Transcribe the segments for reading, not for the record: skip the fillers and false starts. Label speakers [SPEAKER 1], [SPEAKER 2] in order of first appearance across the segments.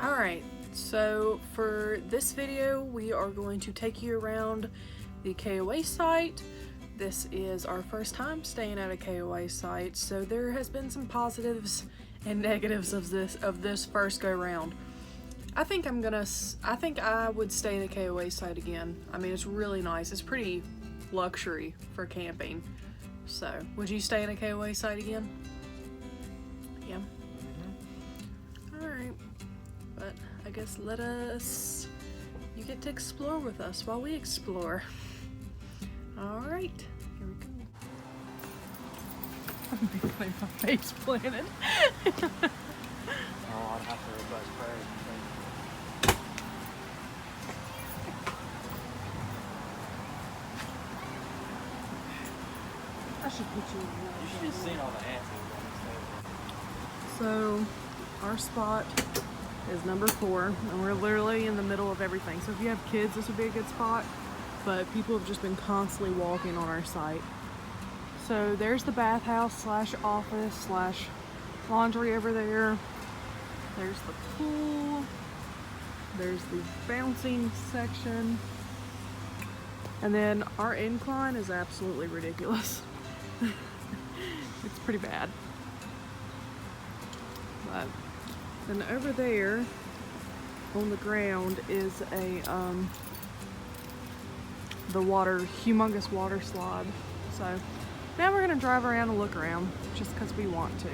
[SPEAKER 1] Alright, so for this video we are going to take you around the KOA site. This is our first time staying at a KOA site, so there has been some positives and negatives of this first go round. I think I would stay at a KOA site again. I mean, it's really nice. It's pretty luxury for camping. So, would you stay in a KOA site again? Yeah. Alright. But I guess you get to explore with us while we explore. Alright, here we go. I'm basically my face planted.
[SPEAKER 2] Oh, I'd have to request prayers.
[SPEAKER 1] I should put you in there.
[SPEAKER 2] You should have seen all the ants on this table.
[SPEAKER 1] So, our spot is number 4, and we're literally in the middle of everything. So if you have kids, this would be a good spot, but people have just been constantly walking on our site. So there's the bathhouse / office / laundry over there. There's the pool. There's the bouncing section. And then our incline is absolutely ridiculous. It's pretty bad. But then over there on the ground is the humongous water slide. So now we're gonna drive around and look around just because we want to.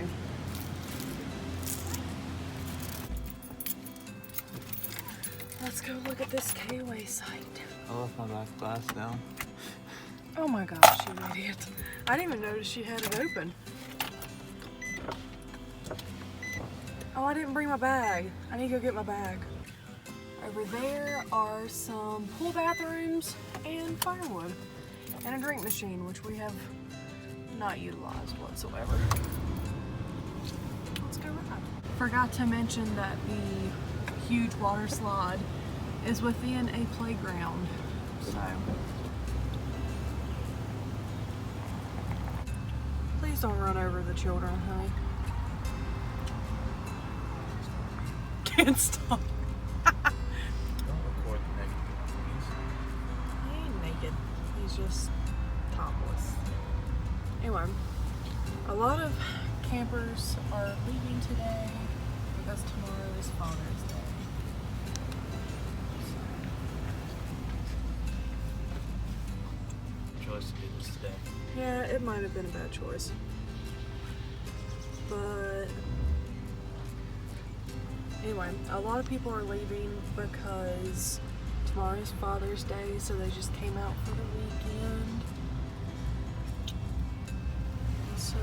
[SPEAKER 1] Let's go look at this KOA site.
[SPEAKER 2] I left my back glass down.
[SPEAKER 1] Oh my gosh, you idiot. I didn't even notice she had it open. Oh, I didn't bring my bag. I need to go get my bag. Over there are some pool bathrooms and firewood and a drink machine, which we have not utilized whatsoever. Let's go ride. Forgot to mention that the huge water slide is within a playground, so please don't run over the children, honey. Can't stop.
[SPEAKER 2] Don't record the naked please.
[SPEAKER 1] He ain't naked. He's just topless. Anyway, a lot of campers are leaving today because tomorrow is Father's Day.
[SPEAKER 2] Choice to do this today.
[SPEAKER 1] Yeah, it might have been a bad choice. But anyway, a lot of people are leaving because tomorrow is Father's Day, so they just came out for the weekend. So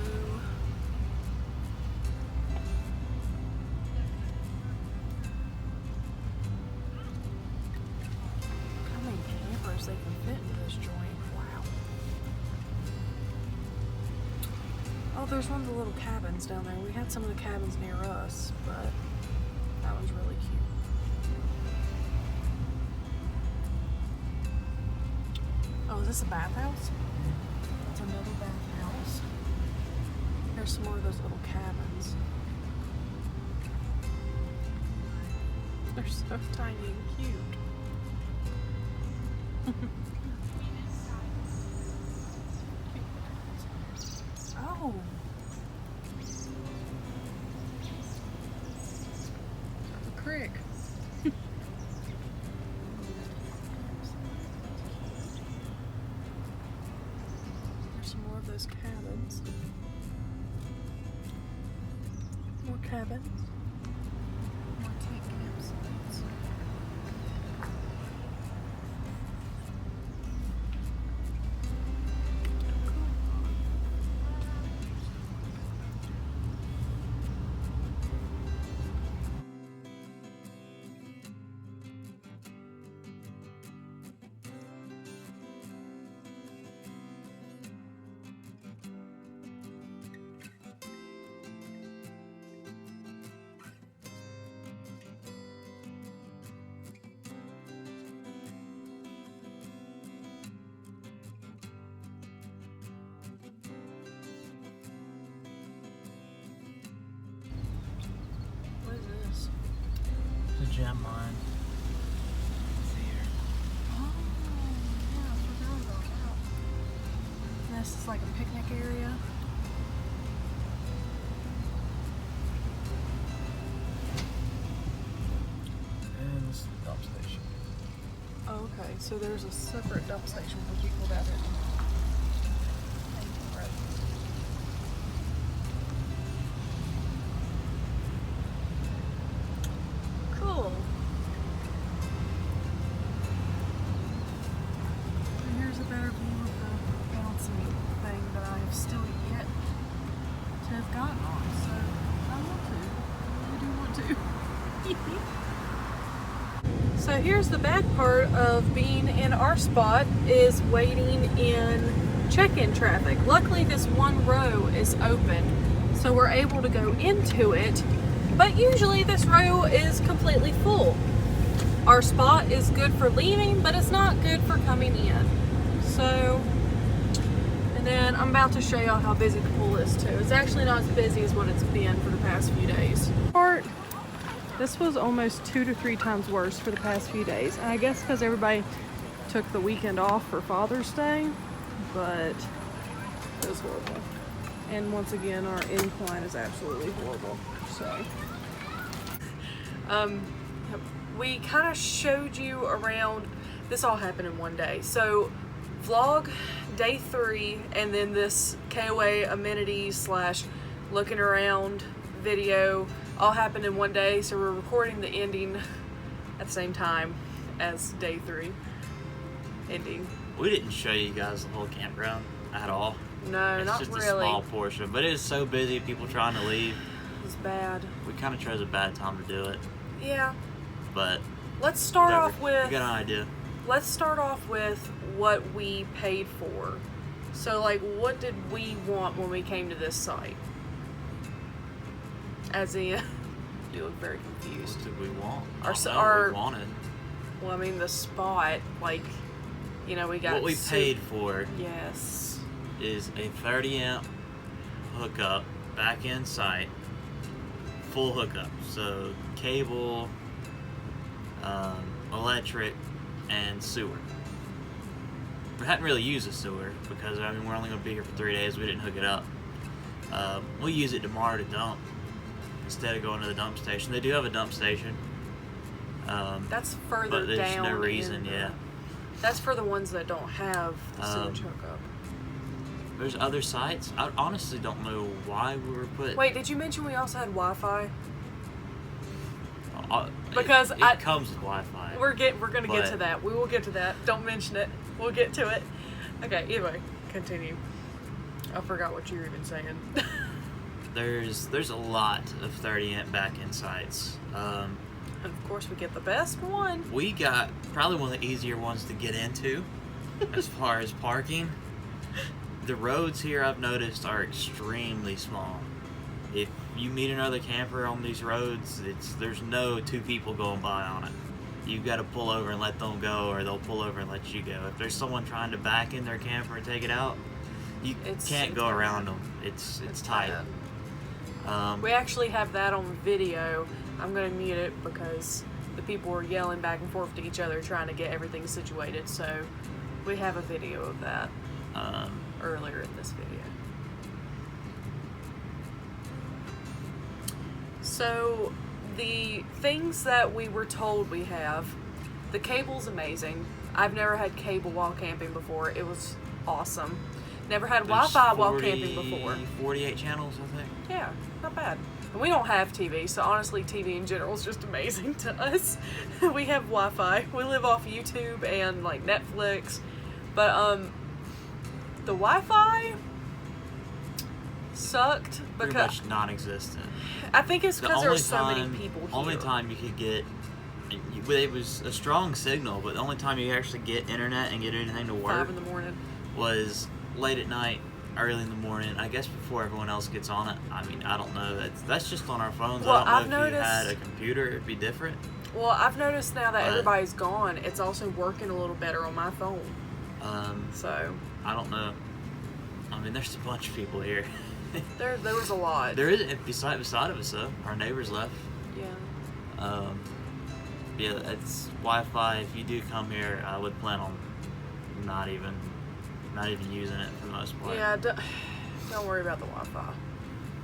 [SPEAKER 1] how many campers they can fit into this joint? Wow. Oh, there's one of the little cabins down there. We had some of the cabins near us, but that one's really cute. Oh, is this a bathhouse? It's another bathhouse. There's some more of those little cabins. They're so tiny and cute. Oh. A creek. There's some more of those cabins. More cabins. More tent campsites.
[SPEAKER 2] gem mine. See here.
[SPEAKER 1] Oh, yeah, I forgot about that. This is like a picnic area.
[SPEAKER 2] And this is the dump station.
[SPEAKER 1] Oh, okay, so there's a separate dump station for people that didn't. Cool. And here's a better view of the bouncy thing that I have still yet to have gotten on. So I want to. I really do want to. So here's the bad part of being in our spot is waiting in check-in traffic. Luckily this one row is open, so we're able to go into it, but usually this row is completely full. Our spot is good for leaving, but it's not good for coming in. So, and then I'm about to show y'all how busy the pool is too. It's actually not as busy as what it's been for the past few days. This was almost 2 to 3 times worse for the past few days. And I guess because everybody took the weekend off for Father's Day, but it was horrible. And once again, our incline is absolutely horrible. So, we kind of showed you around, this all happened in one day. So, vlog day 3, and then this KOA amenities / looking around video all happened in one day, so we're recording the ending at the same time as day 3 ending.
[SPEAKER 3] We didn't show you guys the whole campground at all.
[SPEAKER 1] No,
[SPEAKER 3] it's
[SPEAKER 1] not
[SPEAKER 3] just
[SPEAKER 1] really.
[SPEAKER 3] a small portion, but it is so busy, people trying to leave.
[SPEAKER 1] It's bad.
[SPEAKER 3] We kind of chose a bad time to do it.
[SPEAKER 1] Yeah.
[SPEAKER 3] But
[SPEAKER 1] let's start
[SPEAKER 3] whatever.
[SPEAKER 1] off with.
[SPEAKER 3] You got an idea.
[SPEAKER 1] Let's start off with what we paid for. So, like, what did we want when we came to this site? As in, you look very confused.
[SPEAKER 3] What did we want?
[SPEAKER 1] Our
[SPEAKER 3] we wanted.
[SPEAKER 1] Well, I mean, the spot, like, you know, we got
[SPEAKER 3] What we paid for
[SPEAKER 1] Yes.
[SPEAKER 3] is a 30 amp hookup back in site, full hookup. So cable, electric, and sewer. We hadn't really used the sewer because I mean we're only going to be here for 3 days. We didn't hook it up. We'll use it tomorrow to dump instead of going to the dump station. They do have a dump station.
[SPEAKER 1] That's further
[SPEAKER 3] but there's
[SPEAKER 1] down.
[SPEAKER 3] no reason, yeah.
[SPEAKER 1] That's for the ones that don't have the sewage hookup.
[SPEAKER 3] There's other sites. I honestly don't know why we were put.
[SPEAKER 1] Wait, did you mention we also had Wi-Fi?
[SPEAKER 3] Because
[SPEAKER 1] Because
[SPEAKER 3] it comes with Wi-Fi.
[SPEAKER 1] We're gonna get to that. We will get to that. Don't mention it. We'll get to it. Okay. Anyway, continue. I forgot what you were even saying.
[SPEAKER 3] There's a lot of 30 amp back-end sites.
[SPEAKER 1] And of course, we get the best one.
[SPEAKER 3] We got probably one of the easier ones to get into as far as parking. The roads here I've noticed are extremely small. If you meet another camper on these roads, there's no 2 people going by on it. You've got to pull over and let them go, or they'll pull over and let you go. If there's someone trying to back in their camper and take it out, you can't go around them. It's tight.
[SPEAKER 1] We actually have that on video. I'm going to mute it because the people were yelling back and forth to each other trying to get everything situated. So we have a video of that earlier in this video. So the things that we were told we have, the cable's amazing. I've never had cable while camping before. It was awesome. Never had Wi-Fi while camping before.
[SPEAKER 3] 48 channels, I think.
[SPEAKER 1] Yeah, not bad. And we don't have TV, so honestly, TV in general is just amazing to us. We have Wi-Fi. We live off YouTube and like Netflix, but the Wi-Fi sucked
[SPEAKER 3] Pretty
[SPEAKER 1] because
[SPEAKER 3] much non-existent.
[SPEAKER 1] I think it's because there were so many people here.
[SPEAKER 3] Only time you could get, it was a strong signal, but the only time you could actually get internet and get anything to work
[SPEAKER 1] 5 in the morning
[SPEAKER 3] was late at night, early in the morning. I guess before everyone else gets on it. I mean, I don't know. That's just on our phones.
[SPEAKER 1] Well,
[SPEAKER 3] I don't know if you had a computer, it'd be different.
[SPEAKER 1] Well, I've noticed now that everybody's gone, it's also working a little better on my phone. So
[SPEAKER 3] I don't know. I mean, there's a bunch of people here.
[SPEAKER 1] there was a lot.
[SPEAKER 3] There is beside of us though. Our neighbors left.
[SPEAKER 1] Yeah.
[SPEAKER 3] Yeah, it's Wi-Fi. If you do come here, I would plan on not even using it for the most part.
[SPEAKER 1] Yeah, don't worry about the Wi-Fi.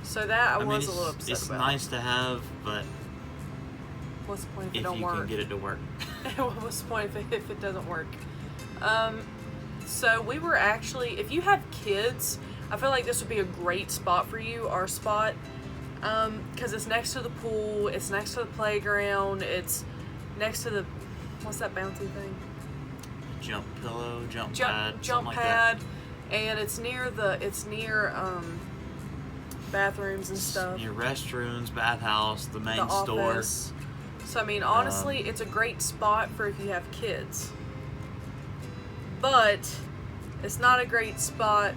[SPEAKER 1] So that I was a little upset
[SPEAKER 3] it's
[SPEAKER 1] about.
[SPEAKER 3] It's nice to have, but
[SPEAKER 1] what's the point if it
[SPEAKER 3] if
[SPEAKER 1] don't
[SPEAKER 3] you
[SPEAKER 1] work?
[SPEAKER 3] can get it to work.
[SPEAKER 1] What's the point if it doesn't work? So we were actually, if you have kids, I feel like this would be a great spot for you, our spot, because it's next to the pool, it's next to the playground, it's next to the, what's that bouncy thing?
[SPEAKER 3] Jump pillow, jump pad,
[SPEAKER 1] Jump
[SPEAKER 3] something like
[SPEAKER 1] pad, and it's near bathrooms and stuff.
[SPEAKER 3] Near restrooms, bathhouse, the main
[SPEAKER 1] The
[SPEAKER 3] store.
[SPEAKER 1] office. So I mean, honestly, it's a great spot for if you have kids. But it's not a great spot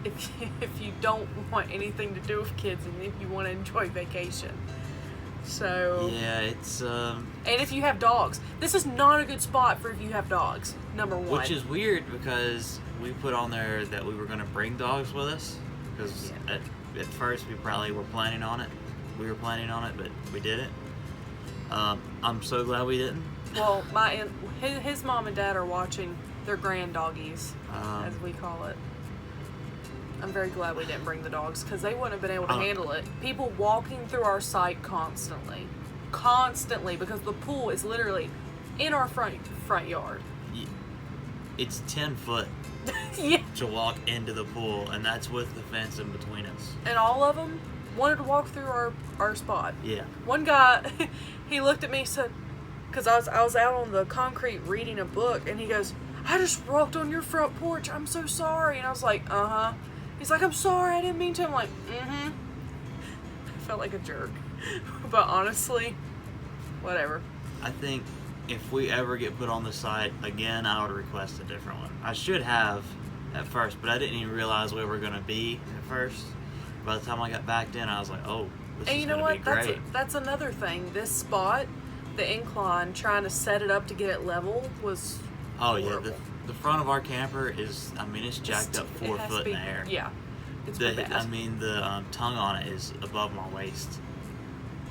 [SPEAKER 1] if you don't want anything to do with kids and if you want to enjoy vacation. So
[SPEAKER 3] Yeah, it's
[SPEAKER 1] and if you have dogs, this is not a good spot for if you have dogs. Number one,
[SPEAKER 3] which is weird because we put on there that we were going to bring dogs with us because at first we probably were planning on it. We were planning on it, but we didn't. I'm so glad we didn't.
[SPEAKER 1] well, his mom and dad are watching their grand doggies, as we call it. I'm very glad we didn't bring the dogs because they wouldn't have been able to handle it. People walking through our site constantly, because the pool is literally in our front yard.
[SPEAKER 3] It's 10 foot
[SPEAKER 1] Yeah,
[SPEAKER 3] to walk into the pool, and that's with the fence in between us.
[SPEAKER 1] and all of them wanted to walk through our spot.
[SPEAKER 3] Yeah.
[SPEAKER 1] One guy, he looked at me and said, because I was out on the concrete reading a book, and he goes, "I just walked on your front porch. I'm so sorry." And I was like, "Uh-huh." He's like, "I'm sorry, I didn't mean to." I'm like, "Mm-hmm." I felt like a jerk. But honestly, whatever.
[SPEAKER 3] I think if we ever get put on the site again, I would request a different one. I should have at first, but I didn't even realize where we were going to be at first. By the time I got backed in, I was like, oh, this
[SPEAKER 1] And
[SPEAKER 3] is
[SPEAKER 1] you know
[SPEAKER 3] going to be
[SPEAKER 1] what?
[SPEAKER 3] great.
[SPEAKER 1] That's another thing. This spot, the incline, trying to set it up to get it level was
[SPEAKER 3] Oh, yeah.
[SPEAKER 1] horrible.
[SPEAKER 3] The front of our camper is, it's jacked up
[SPEAKER 1] It
[SPEAKER 3] 4
[SPEAKER 1] has
[SPEAKER 3] foot
[SPEAKER 1] to be-
[SPEAKER 3] in the air.
[SPEAKER 1] Yeah. It's pretty bad.
[SPEAKER 3] The tongue on it is above my waist.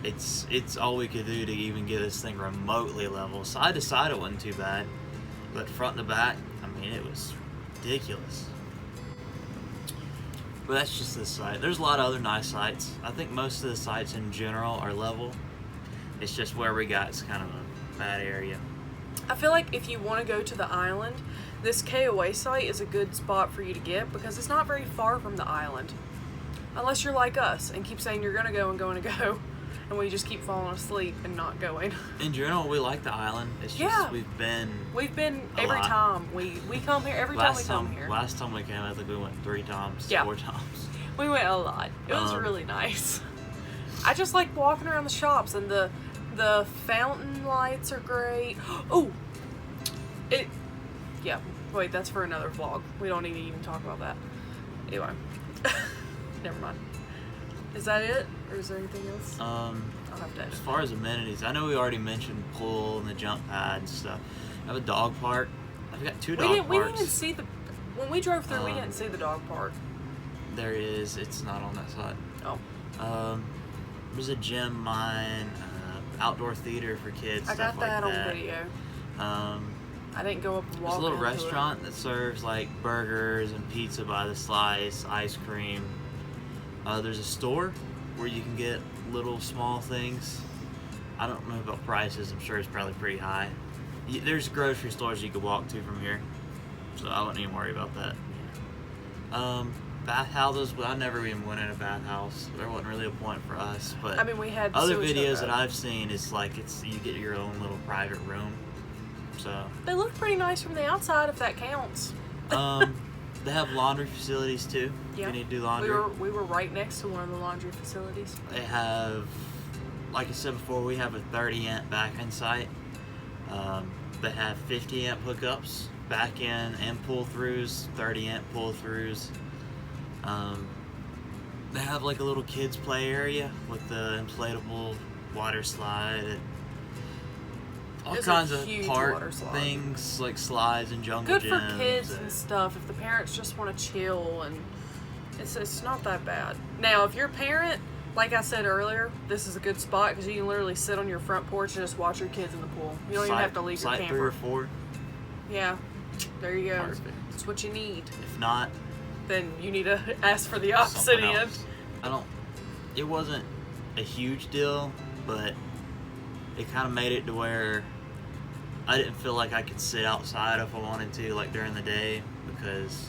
[SPEAKER 3] It's all we could do to even get this thing remotely level. Side to side, it wasn't too bad, but front to back, it was ridiculous. But that's just this site. There's a lot of other nice sites. I think most of the sites in general are level. It's just where we got is kind of a bad area.
[SPEAKER 1] I feel like if you want to go to the island, this KOA site is a good spot for you to get because it's not very far from the island. Unless you're like us and keep saying you're going to go and going to go, and we just keep falling asleep and not going.
[SPEAKER 3] In general, we like the island. It's just we've been
[SPEAKER 1] every
[SPEAKER 3] lot.
[SPEAKER 1] time. We come here, every time we come here.
[SPEAKER 3] Last time we came, I think we went 3 times,
[SPEAKER 1] Yeah.
[SPEAKER 3] 4 times.
[SPEAKER 1] We went a lot. It was really nice. I just like walking around the shops, and the fountain lights are great. Oh, yeah. Wait, that's for another vlog. We don't need to even talk about that. Anyway, never mind. Is that it, or is there anything else? I'll have to edit.
[SPEAKER 3] As far as amenities, I know we already mentioned pool and the jump pad and stuff. I have a dog park. I've got 2 dog parks.
[SPEAKER 1] We didn't see when we drove through. We didn't see the dog park.
[SPEAKER 3] There is. It's not on that side.
[SPEAKER 1] Oh.
[SPEAKER 3] There's a gym, mine, outdoor theater for kids.
[SPEAKER 1] I got
[SPEAKER 3] stuff
[SPEAKER 1] that
[SPEAKER 3] like
[SPEAKER 1] on video. I didn't go up and walk.
[SPEAKER 3] There's a little
[SPEAKER 1] into it.
[SPEAKER 3] restaurant that serves like burgers and pizza by the slice, ice cream. There's a store where you can get little small things. I don't know about prices. I'm sure it's probably pretty high. There's grocery stores you could walk to from here, so I wouldn't even worry about that. Bathhouses, but I never even went in a bathhouse. There wasn't really a point for us. But
[SPEAKER 1] we had
[SPEAKER 3] other
[SPEAKER 1] sewage
[SPEAKER 3] videos
[SPEAKER 1] hook
[SPEAKER 3] that
[SPEAKER 1] up.
[SPEAKER 3] I've seen is like you get your own little private room. So
[SPEAKER 1] They look pretty nice from the outside, if that counts.
[SPEAKER 3] they have laundry facilities too.
[SPEAKER 1] Yeah.
[SPEAKER 3] If you need to do laundry.
[SPEAKER 1] We were right next to one of the laundry facilities.
[SPEAKER 3] They have, like I said before, we have a 30 amp back end site. They have 50 amp hookups, back end and pull throughs, 30 amp pull throughs. They have like a little kids play area with the inflatable water slide and all
[SPEAKER 1] It's a
[SPEAKER 3] kinds of
[SPEAKER 1] huge
[SPEAKER 3] park
[SPEAKER 1] water slide.
[SPEAKER 3] things like slides and jungle
[SPEAKER 1] Good for
[SPEAKER 3] gyms
[SPEAKER 1] kids and stuff if the parents just want to chill, and it's not that bad. Now, if you're a parent like I said earlier, this is a good spot because you can literally sit on your front porch and just watch your kids in the pool. You don't even have to leave your
[SPEAKER 3] site
[SPEAKER 1] camper.
[SPEAKER 3] 3 or 4.
[SPEAKER 1] Yeah, there you go.
[SPEAKER 3] Perfect.
[SPEAKER 1] That's what you need.
[SPEAKER 3] If not,
[SPEAKER 1] Then you need to ask for the opposite
[SPEAKER 3] something
[SPEAKER 1] end.
[SPEAKER 3] else. It wasn't a huge deal, but it kind of made it to where I didn't feel like I could sit outside if I wanted to, like during the day, because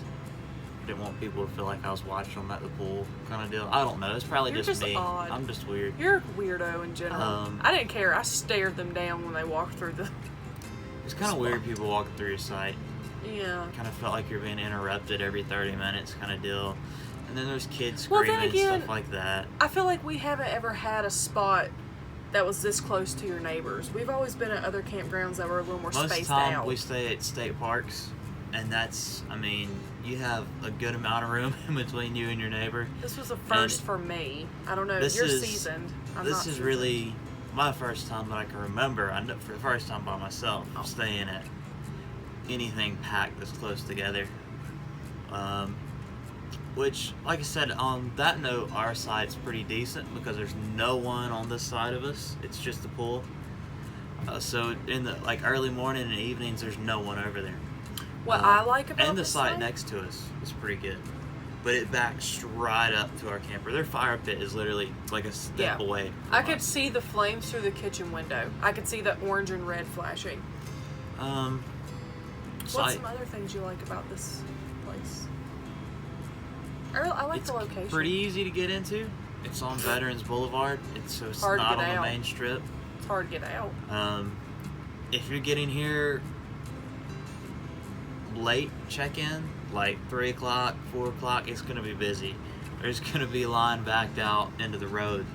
[SPEAKER 3] I didn't want people to feel like I was watching them at the pool kind of deal. I don't know. It's probably
[SPEAKER 1] You're
[SPEAKER 3] just
[SPEAKER 1] just
[SPEAKER 3] me.
[SPEAKER 1] odd.
[SPEAKER 3] I'm just weird.
[SPEAKER 1] You're a weirdo in general. I didn't care. I stared them down when they walked through the...
[SPEAKER 3] It's kind of weird people walking through your site.
[SPEAKER 1] Yeah.
[SPEAKER 3] Kind of felt like you're being interrupted every 30 minutes kind of deal. And then there's kids
[SPEAKER 1] Well,
[SPEAKER 3] screaming
[SPEAKER 1] then again,
[SPEAKER 3] and stuff like that.
[SPEAKER 1] I feel like we haven't ever had a spot that was this close to your neighbors. We've always been at other campgrounds that were a little more
[SPEAKER 3] Most of the
[SPEAKER 1] spaced
[SPEAKER 3] time
[SPEAKER 1] out.
[SPEAKER 3] we stay at state parks, and that's, I mean, you have a good amount of room in between you and your neighbor.
[SPEAKER 1] This was a first for me. I don't know. You're seasoned. I'm
[SPEAKER 3] This
[SPEAKER 1] not
[SPEAKER 3] is
[SPEAKER 1] seasoned.
[SPEAKER 3] really my first time that I can remember. I know for the first time by myself, staying at anything packed this close together. Which, like I said, on that note, our site's pretty decent because there's no one on this side of us. It's just the pool. So in the early morning and evenings, there's no one over there.
[SPEAKER 1] What I like about
[SPEAKER 3] and the
[SPEAKER 1] this
[SPEAKER 3] site next to us is pretty good, but it backs right up to our camper. Their fire pit is literally like a step away.
[SPEAKER 1] I could see the flames through the kitchen window. I could see the orange and red flashing. What's some other things you like about this place? I like the location.
[SPEAKER 3] Pretty easy to get into. It's on Veterans Boulevard. It's
[SPEAKER 1] Hard to
[SPEAKER 3] not
[SPEAKER 1] get
[SPEAKER 3] on the
[SPEAKER 1] out.
[SPEAKER 3] main strip.
[SPEAKER 1] It's hard to get out.
[SPEAKER 3] If you're getting here late check-in, like 3 o'clock, 4 o'clock, it's going to be busy. There's going to be a line backed out into the road.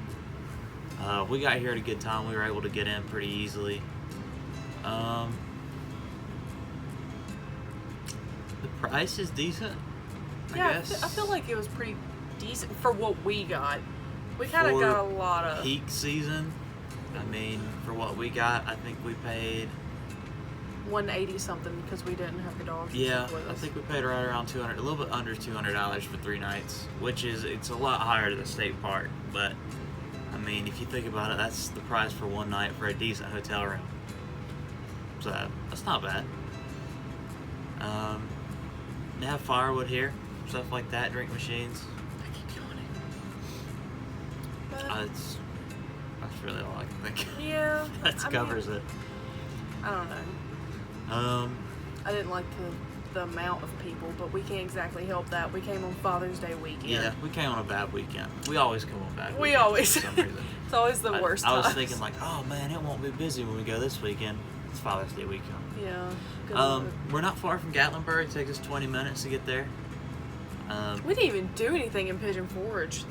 [SPEAKER 3] We got here at a good time. We were able to get in pretty easily. The price is decent, I guess.
[SPEAKER 1] I feel like it was pretty decent for what we got. We kind of got a lot of...
[SPEAKER 3] peak season, I mean, for what we got, I think we paid...
[SPEAKER 1] 180 something because we didn't have the dogs.
[SPEAKER 3] Yeah,
[SPEAKER 1] with us.
[SPEAKER 3] I think we paid right around $200, a little bit under $200 for 3 nights, which is, it's a lot higher than the state park, but I mean, if you think about it, that's the price for 1 night for a decent hotel room. So that's not bad. They have firewood here, stuff like that, drink machines.
[SPEAKER 1] I keep yawning. But,
[SPEAKER 3] That's really all I can think.
[SPEAKER 1] yeah.
[SPEAKER 3] That covers it.
[SPEAKER 1] I don't know. I didn't like the amount of people, but we can't exactly help that. We came on Father's Day weekend.
[SPEAKER 3] Yeah, we came on a bad weekend. We always come on bad
[SPEAKER 1] We
[SPEAKER 3] weekends
[SPEAKER 1] always.
[SPEAKER 3] for some reason.
[SPEAKER 1] It's always the worst
[SPEAKER 3] I was
[SPEAKER 1] times.
[SPEAKER 3] thinking like, oh man, it won't be busy when we go this weekend. It's Father's Day weekend.
[SPEAKER 1] Yeah. Good luck.
[SPEAKER 3] We're not far from Gatlinburg. It takes us 20 minutes to get there.
[SPEAKER 1] We didn't even do anything in Pigeon Forge.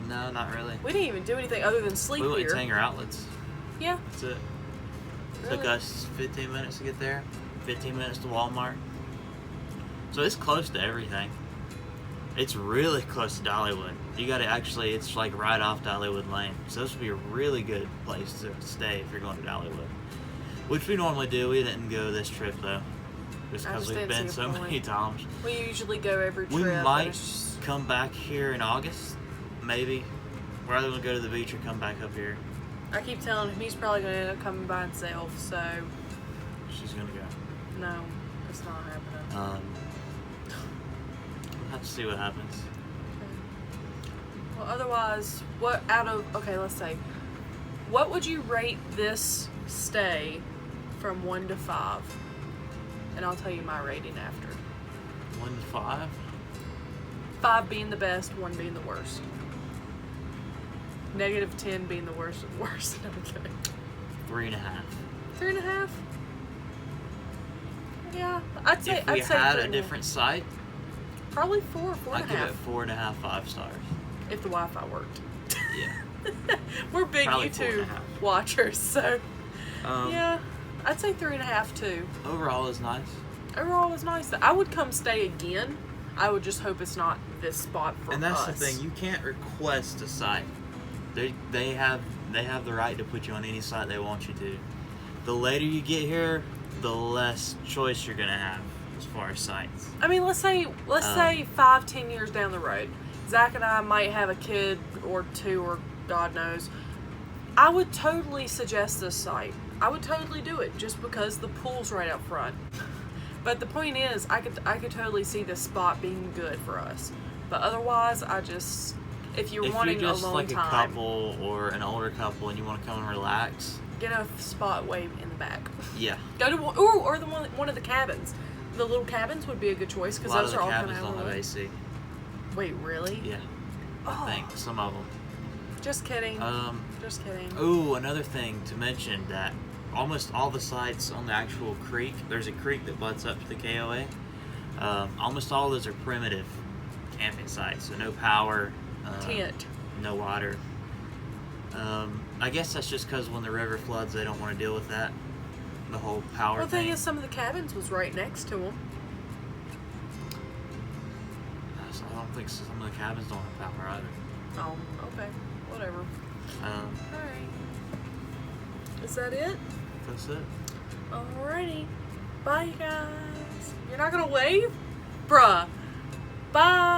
[SPEAKER 3] No, not really.
[SPEAKER 1] We didn't even do anything other than sleep
[SPEAKER 3] We went
[SPEAKER 1] here.
[SPEAKER 3] to Tanger Outlets.
[SPEAKER 1] Yeah.
[SPEAKER 3] That's it.
[SPEAKER 1] Really?
[SPEAKER 3] Took us 15 minutes to get there. 15 minutes to Walmart. So it's close to everything. It's really close to Dollywood. You gotta actually, it's like right off Dollywood Lane. So this would be a really good place to stay if you're going to Dollywood. Which we normally do. We didn't go this trip though. Just
[SPEAKER 1] I
[SPEAKER 3] because
[SPEAKER 1] just
[SPEAKER 3] we've
[SPEAKER 1] didn't
[SPEAKER 3] been
[SPEAKER 1] see
[SPEAKER 3] so
[SPEAKER 1] a point.
[SPEAKER 3] many times.
[SPEAKER 1] We usually go every trip.
[SPEAKER 3] We
[SPEAKER 1] and
[SPEAKER 3] might
[SPEAKER 1] it's just-
[SPEAKER 3] come back here in August. Maybe. We're either going to go to the beach or come back up here.
[SPEAKER 1] I keep telling him he's probably going to end up coming by himself, so
[SPEAKER 3] She's going to go.
[SPEAKER 1] no, it's not happening.
[SPEAKER 3] We'll have to see what happens.
[SPEAKER 1] Well, otherwise, let's say, what would you rate this stay from 1 to 5? And I'll tell you my rating after.
[SPEAKER 3] 1 to 5?
[SPEAKER 1] 5 being the best, 1 being the worst. -10 being the worst of the worst. No, I'm kidding.
[SPEAKER 3] 3.5.
[SPEAKER 1] 3.5? Yeah, I'd say.
[SPEAKER 3] If we
[SPEAKER 1] I'd say
[SPEAKER 3] had
[SPEAKER 1] 3
[SPEAKER 3] a
[SPEAKER 1] and
[SPEAKER 3] different site,
[SPEAKER 1] probably 4,
[SPEAKER 3] I'd give
[SPEAKER 1] 4.5.
[SPEAKER 3] it 4.5, 5 stars.
[SPEAKER 1] If the Wi-Fi worked.
[SPEAKER 3] Yeah.
[SPEAKER 1] We're big
[SPEAKER 3] Probably
[SPEAKER 1] YouTube
[SPEAKER 3] 4.5.
[SPEAKER 1] watchers, so
[SPEAKER 3] Um,
[SPEAKER 1] yeah, I'd say 3.5 too.
[SPEAKER 3] Overall, it's nice.
[SPEAKER 1] Overall, it was nice. I would come stay again. I would just hope it's not this spot for us.
[SPEAKER 3] And that's the thing. You can't request a site. They have the right to put you on any site they want you to. The later you get here, the less choice you're gonna have as far as sites.
[SPEAKER 1] I mean, let's say 5-10 years down the road, Zach and I might have a kid or 2 or God knows. I would totally suggest this site. I would totally do it just because the pool's right up front. But the point is, I could totally see this spot being good for us. But otherwise, if you're wanting
[SPEAKER 3] you're just
[SPEAKER 1] alone
[SPEAKER 3] like
[SPEAKER 1] time,
[SPEAKER 3] a couple or an older couple and you want to come and relax,
[SPEAKER 1] get a spot way in the back.
[SPEAKER 3] yeah.
[SPEAKER 1] Go to one of the cabins. The little cabins would be a good choice because those are all kind of
[SPEAKER 3] cabins don't have AC.
[SPEAKER 1] Wait, really?
[SPEAKER 3] Yeah,
[SPEAKER 1] Oh,
[SPEAKER 3] I think some of them.
[SPEAKER 1] just kidding. Just kidding.
[SPEAKER 3] Ooh, another thing to mention, that almost all the sites on the actual creek, there's a creek that butts up to the KOA. Almost all of those are primitive camping sites, so no power,
[SPEAKER 1] Tent.
[SPEAKER 3] no water. I guess that's just because when the river floods, they don't want to deal with that. The whole power
[SPEAKER 1] Well, the thing
[SPEAKER 3] thing.
[SPEAKER 1] is, some of the cabins was right next to them.
[SPEAKER 3] So I don't think some of the cabins don't have power either.
[SPEAKER 1] Oh, okay. Whatever. Alright. Is that it?
[SPEAKER 3] That's it.
[SPEAKER 1] Alrighty. Bye, guys. You're not gonna wave? Bruh. Bye.